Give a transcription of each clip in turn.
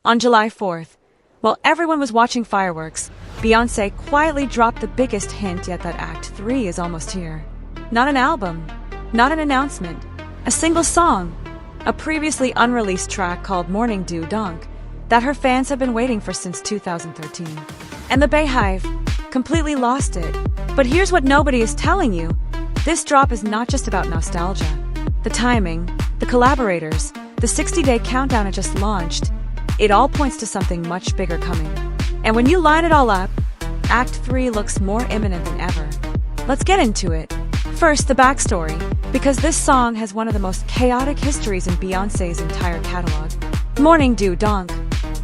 On July 4th, while everyone was watching fireworks, Beyoncé quietly dropped the biggest hint yet that Act 3 is almost here. Not an album, not an announcement, a single song, a previously unreleased track called Morning Dew Donk that her fans have been waiting for since 2013. And the BeyHive completely lost it. But here's what nobody is telling you. This drop is not just about nostalgia. The timing, the collaborators, the 60-day countdown it just launched, it all points to something much bigger coming. And when you line it all up, Act 3 looks more imminent than ever. Let's get into it. First, the backstory, because this song has one of the most chaotic histories in Beyoncé's entire catalog. Morning Dew Donk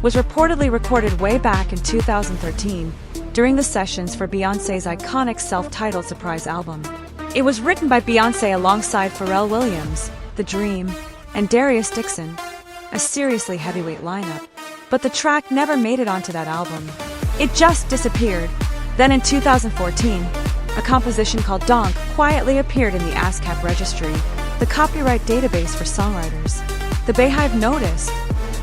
was reportedly recorded way back in 2013 during the sessions for Beyoncé's iconic self-titled surprise album. It was written by Beyoncé alongside Pharrell Williams, The Dream, and Darius Dixon, a seriously heavyweight lineup. But the track never made it onto that album. It just disappeared. Then in 2014, a composition called Donk quietly appeared in the ASCAP registry, the copyright database for songwriters. The BeyHive noticed.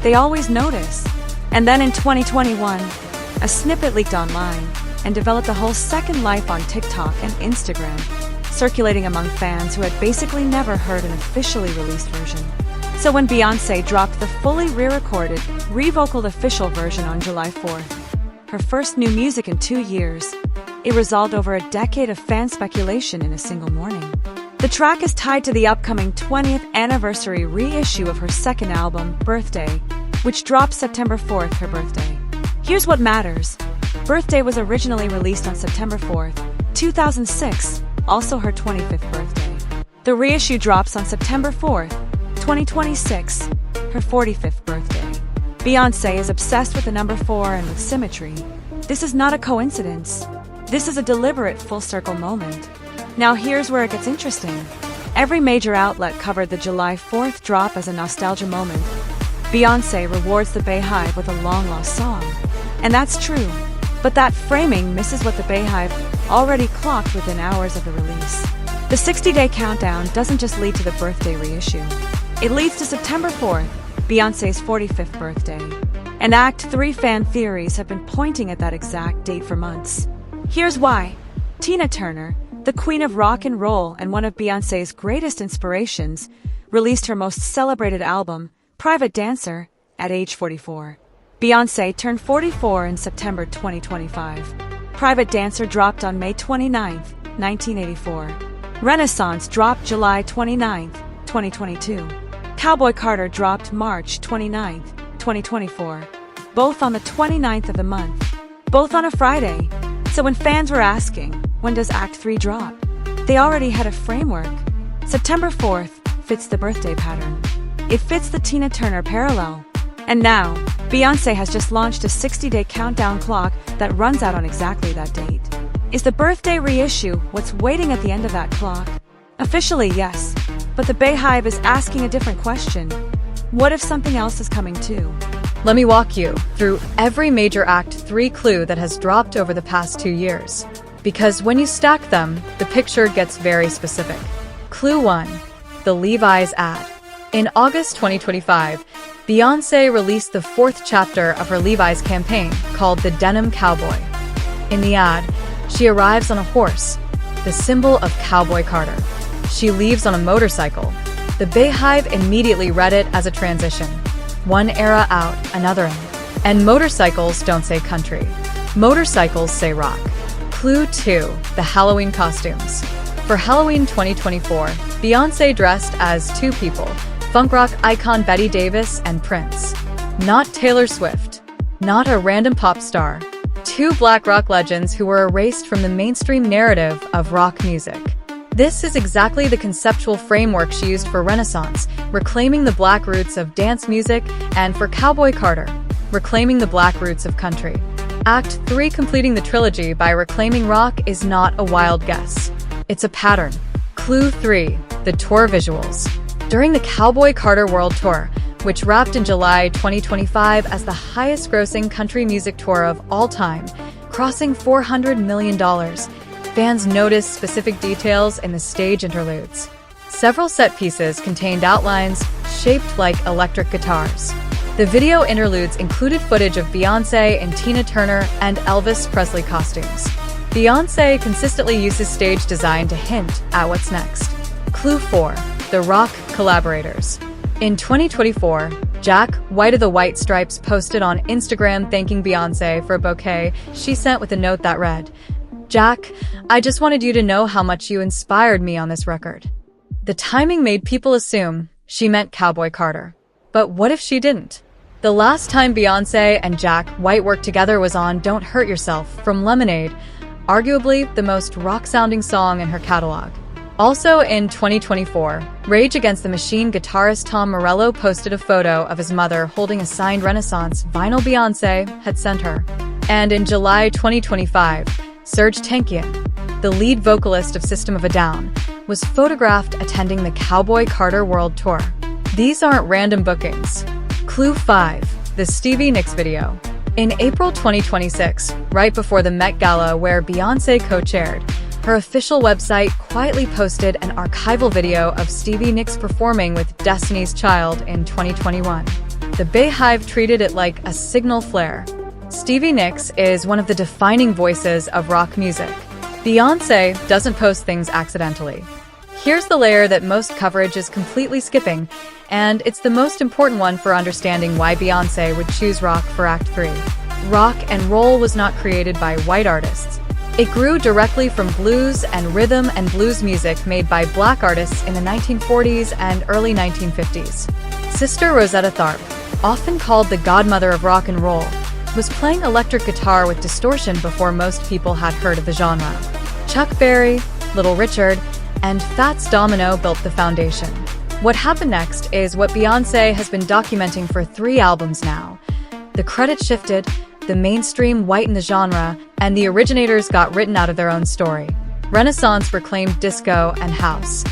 They always notice. And then in 2021, a snippet leaked online and developed a whole second life on TikTok and Instagram, circulating among fans who had basically never heard an officially released version. So when Beyoncé dropped the fully re-recorded, re-vocaled official version on July 4th, her first new music in 2 years, it resolved over a decade of fan speculation in a single morning. The track is tied to the upcoming 20th anniversary reissue of her second album, Birthday, which drops September 4th, her birthday. Here's what matters. Birthday was originally released on September 4th, 2006, also her 25th birthday. The reissue drops on September 4th, 2026, her 45th birthday. Beyoncé is obsessed with the number 4 and with symmetry. This is not a coincidence. This is a deliberate full-circle moment. Now here's where it gets interesting. Every major outlet covered the July 4th drop as a nostalgia moment. Beyoncé rewards the BeyHive with a long-lost song. And that's true. But that framing misses what the BeyHive already clocked within hours of the release. The 60-day countdown doesn't just lead to the birthday reissue. It leads to September 4th, Beyoncé's 45th birthday. And Act 3 fan theories have been pointing at that exact date for months. Here's why. Tina Turner, the queen of rock and roll and one of Beyoncé's greatest inspirations, released her most celebrated album, Private Dancer, at age 44. Beyoncé turned 44 in September 2025. Private Dancer dropped on May 29, 1984. Renaissance dropped July 29, 2022. Cowboy Carter dropped March 29, 2024. Both on the 29th of the month. Both on a Friday. So when fans were asking, when does Act 3 drop? They already had a framework. September 4th fits the birthday pattern. It fits the Tina Turner parallel. And now, Beyoncé has just launched a 60-day countdown clock that runs out on exactly that date. Is the birthday reissue what's waiting at the end of that clock? Officially, yes. But the BeyHive is asking a different question. What if something else is coming too? Let me walk you through every major Act 3 clue that has dropped over the past 2 years. Because when you stack them, the picture gets very specific. Clue 1. The Levi's ad. In August 2025, Beyoncé released the 4th chapter of her Levi's campaign called the Denim Cowboy. In the ad, she arrives on a horse, the symbol of Cowboy Carter. She leaves on a motorcycle. The BeyHive immediately read it as a transition. One era out, another in. And motorcycles don't say country. Motorcycles say rock. Clue 2. The Halloween costumes. For Halloween 2024, Beyoncé dressed as two people, funk rock icon Betty Davis and Prince. Not Taylor Swift. Not a random pop star. Two black rock legends who were erased from the mainstream narrative of rock music. This is exactly the conceptual framework she used for Renaissance, reclaiming the black roots of dance music, and for Cowboy Carter, reclaiming the black roots of country. Act 3 completing the trilogy by reclaiming rock is not a wild guess. It's a pattern. Clue 3. The tour visuals. During the Cowboy Carter World Tour, which wrapped in July 2025 as the highest-grossing country music tour of all time, crossing $400 million, fans noticed specific details in the stage interludes. Several set pieces contained outlines shaped like electric guitars. The video interludes included footage of Beyoncé in Tina Turner and Elvis Presley costumes. Beyoncé consistently uses stage design to hint at what's next. Clue 4. The Rock Collaborators. In 2024, Jack, White of the White Stripes, posted on Instagram thanking Beyoncé for a bouquet she sent with a note that read, "Jack, I just wanted you to know how much you inspired me on this record." The timing made people assume she meant Cowboy Carter. But what if she didn't? The last time Beyoncé and Jack White worked together was on Don't Hurt Yourself from Lemonade, arguably the most rock-sounding song in her catalog. Also in 2024, Rage Against the Machine guitarist Tom Morello posted a photo of his mother holding a signed Renaissance vinyl Beyoncé had sent her. And in July 2025, Serj Tankian, the lead vocalist of System of a Down, was photographed attending the Cowboy Carter World Tour. These aren't random bookings. Clue 5. The Stevie Nicks video. In April 2026, right before the Met Gala where Beyoncé co-chaired, her official website quietly posted an archival video of Stevie Nicks performing with Destiny's Child in 2021. The BeyHive treated it like a signal flare. Stevie Nicks is one of the defining voices of rock music. Beyoncé doesn't post things accidentally. Here's the layer that most coverage is completely skipping, and it's the most important one for understanding why Beyoncé would choose rock for Act 3. Rock and roll was not created by white artists. It grew directly from blues and rhythm and blues music made by black artists in the 1940s and early 1950s. Sister Rosetta Tharpe, often called the godmother of rock and roll, was playing electric guitar with distortion before most people had heard of the genre. Chuck Berry, Little Richard, and Fats Domino built the foundation. What happened next is what Beyoncé has been documenting for 3 albums now. The credit shifted, the mainstream whitened the genre, and the originators got written out of their own story. Renaissance reclaimed disco and house.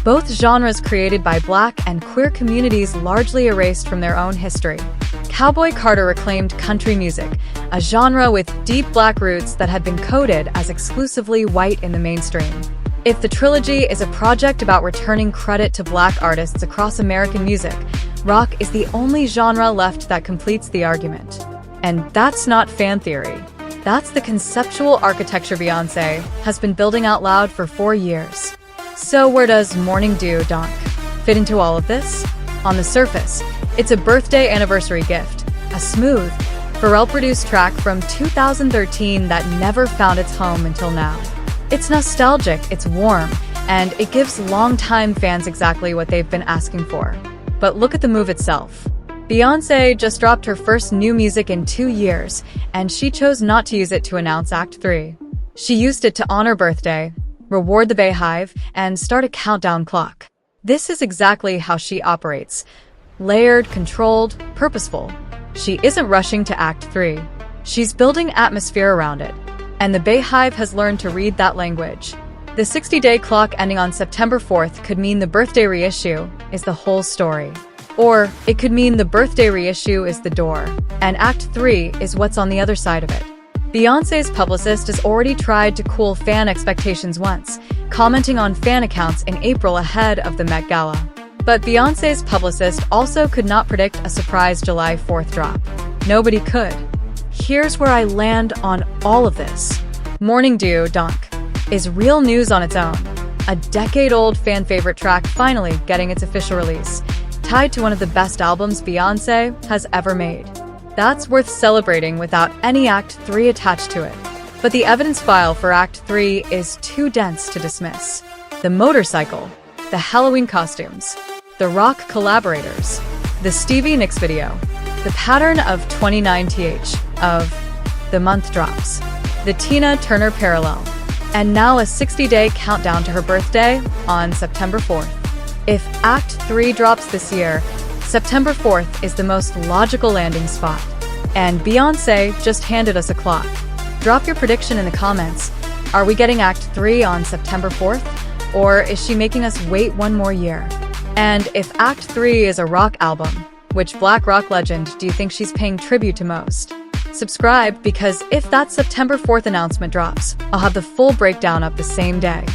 Both genres created by black and queer communities largely erased from their own history. Cowboy Carter reclaimed country music, a genre with deep black roots that had been coded as exclusively white in the mainstream. If the Trilogy is a project about returning credit to black artists across American music, rock is the only genre left that completes the argument. And that's not fan theory. That's the conceptual architecture Beyoncé has been building out loud for 4 years. So where does Morning Dew Donk fit into all of this? On the surface, it's a birthday anniversary gift, a smooth, Pharrell-produced track from 2013 that never found its home until now. It's nostalgic, it's warm, and it gives longtime fans exactly what they've been asking for. But look at the move itself. Beyoncé just dropped her first new music in 2 years, and she chose not to use it to announce Act 3. She used it to honor birthday, reward the BeyHive, and start a countdown clock. This is exactly how she operates. Layered, controlled, purposeful. She isn't rushing to Act 3. She's building atmosphere around it. And the BeyHive has learned to read that language. The 60-day clock ending on September 4th could mean the birthday reissue is the whole story. Or it could mean the birthday reissue is the door, and Act 3 is what's on the other side of it. Beyoncé's publicist has already tried to cool fan expectations once, commenting on fan accounts in April ahead of the Met Gala. But Beyoncé's publicist also could not predict a surprise July 4th drop. Nobody could. Here's where I land on all of this. Morning Dew Donk is real news on its own. A decade-old fan favorite track finally getting its official release, tied to one of the best albums Beyoncé has ever made. That's worth celebrating without any Act 3 attached to it. But the evidence file for Act 3 is too dense to dismiss. The motorcycle, the Halloween costumes, the rock collaborators, the Stevie Nicks video, the pattern of 29th of the month drops, the Tina Turner parallel, and now a 60-day countdown to her birthday on September 4th. If Act 3 drops this year, September 4th is the most logical landing spot. And Beyoncé just handed us a clock. Drop your prediction in the comments. Are we getting Act 3 on September 4th? Or is she making us wait 1 more year? And if Act 3 is a rock album, which black rock legend do you think she's paying tribute to most? Subscribe, because if that September 4th announcement drops, I'll have the full breakdown up the same day.